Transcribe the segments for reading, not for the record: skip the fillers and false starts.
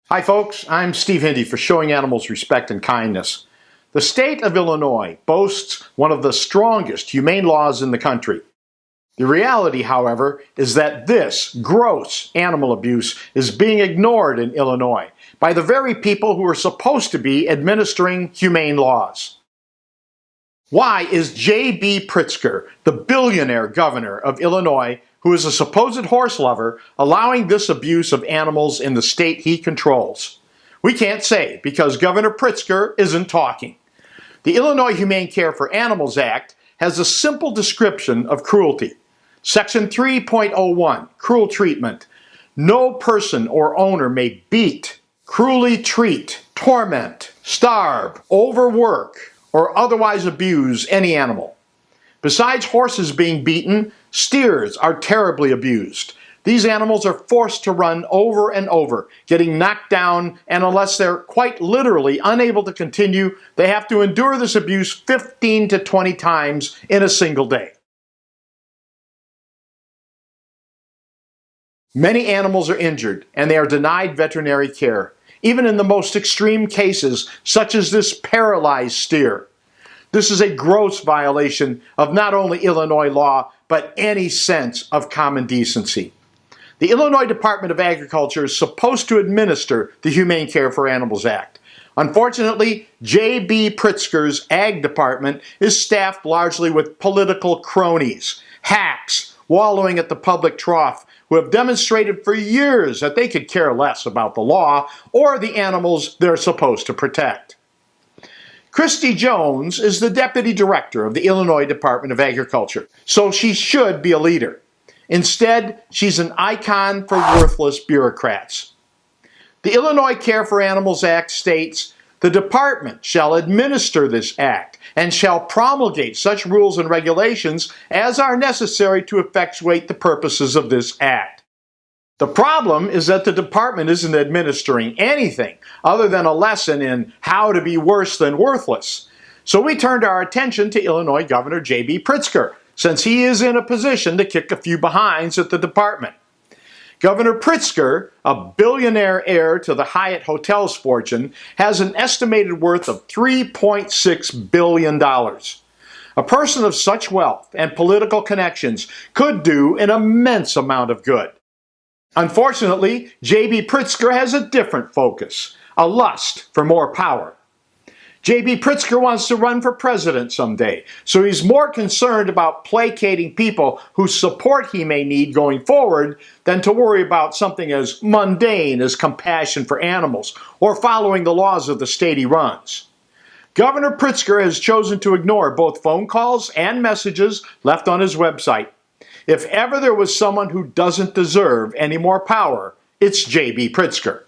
Hi folks, I'm Steve Hindy for Showing Animals Respect and Kindness. The state of Illinois boasts one of the strongest humane laws in the country. The reality, however, is that this gross animal abuse is being ignored in Illinois by the very people who are supposed to be administering humane laws. Why is J.B. Pritzker, the billionaire governor of Illinois, who is a supposed horse lover, allowing this abuse of animals in the state he controls? We can't say because Governor Pritzker isn't talking. The Illinois Humane Care for Animals Act has a simple description of cruelty. Section 3.01, Cruel Treatment. No person or owner may beat, cruelly treat, torment, starve, overwork, or otherwise abuse any animal. Besides horses being beaten, steers are terribly abused. These animals are forced to run over and over, getting knocked down, and unless they're quite literally unable to continue, they have to endure this abuse 15 to 20 times in a single day. Many animals are injured, and they are denied veterinary care, even in the most extreme cases, such as this paralyzed steer. This is a gross violation of not only Illinois law, but any sense of common decency. The Illinois Department of Agriculture is supposed to administer the Humane Care for Animals Act. Unfortunately, J.B. Pritzker's Ag Department is staffed largely with political cronies, hacks, wallowing at the public trough, who have demonstrated for years that they could care less about the law or the animals they're supposed to protect. Christy Jones is the Deputy Director of the Illinois Department of Agriculture, so she should be a leader. Instead, she's an icon for worthless bureaucrats. The Illinois Care for Animals Act states, "The department shall administer this act and shall promulgate such rules and regulations as are necessary to effectuate the purposes of this act." The problem is that the department isn't administering anything other than a lesson in how to be worse than worthless. So we turned our attention to Illinois Governor J.B. Pritzker, since he is in a position to kick a few behinds at the department. Governor Pritzker, a billionaire heir to the Hyatt Hotels fortune, has an estimated worth of $3.6 billion. A person of such wealth and political connections could do an immense amount of good. Unfortunately, J.B. Pritzker has a different focus, a lust for more power. J.B. Pritzker wants to run for president someday, so he's more concerned about placating people whose support he may need going forward than to worry about something as mundane as compassion for animals or following the laws of the state he runs. Governor Pritzker has chosen to ignore both phone calls and messages left on his website. If ever there was someone who doesn't deserve any more power, it's J.B. Pritzker.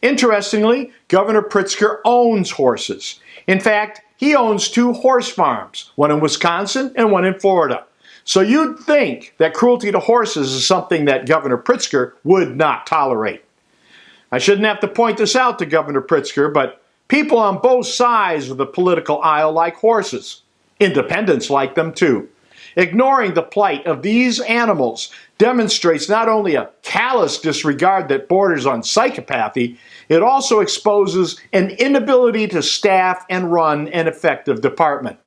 Interestingly, Governor Pritzker owns horses. In fact, he owns 2 horse farms, one in Wisconsin and one in Florida. So you'd think that cruelty to horses is something that Governor Pritzker would not tolerate. I shouldn't have to point this out to Governor Pritzker, but people on both sides of the political aisle like horses. Independents like them too. Ignoring the plight of these animals demonstrates not only a callous disregard that borders on psychopathy, it also exposes an inability to staff and run an effective department.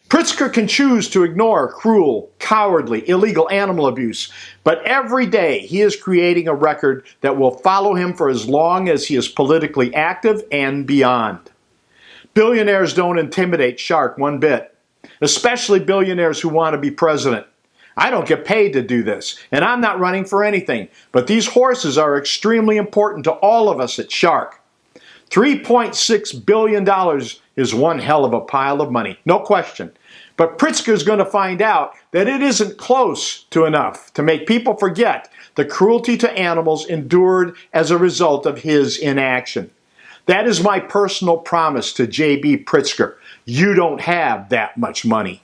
Pritzker can choose to ignore cruel, cowardly, illegal animal abuse, but every day he is creating a record that will follow him for as long as he is politically active and beyond. Billionaires don't intimidate Shark one bit. Especially billionaires who want to be president. I don't get paid to do this, and I'm not running for anything, but these horses are extremely important to all of us at Shark. $3.6 billion is one hell of a pile of money, no question. But Pritzker's going to find out that it isn't close to enough to make people forget the cruelty to animals endured as a result of his inaction. That is my personal promise to J.B. Pritzker. You don't have that much money.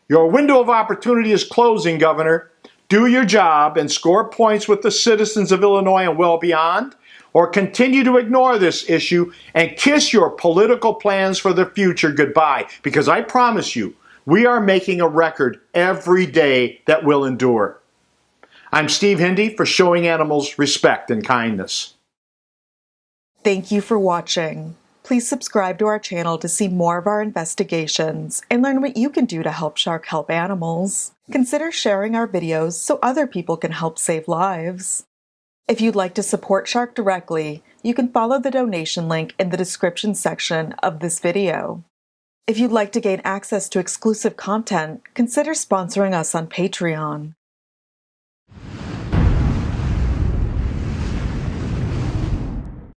Your window of opportunity is closing, Governor. Do your job and score points with the citizens of Illinois and well beyond, or continue to ignore this issue and kiss your political plans for the future goodbye, because I promise you, we are making a record every day that will endure. I'm Steve Hindy for Showing Animals Respect and Kindness. Thank you for watching. Please subscribe to our channel to see more of our investigations and learn what you can do to help shark help animals. Consider sharing our videos so other people can help save lives. If you'd like to support Shark directly, you can follow the donation link in the description section of this video. If you'd like to gain access to exclusive content, consider sponsoring us on Patreon.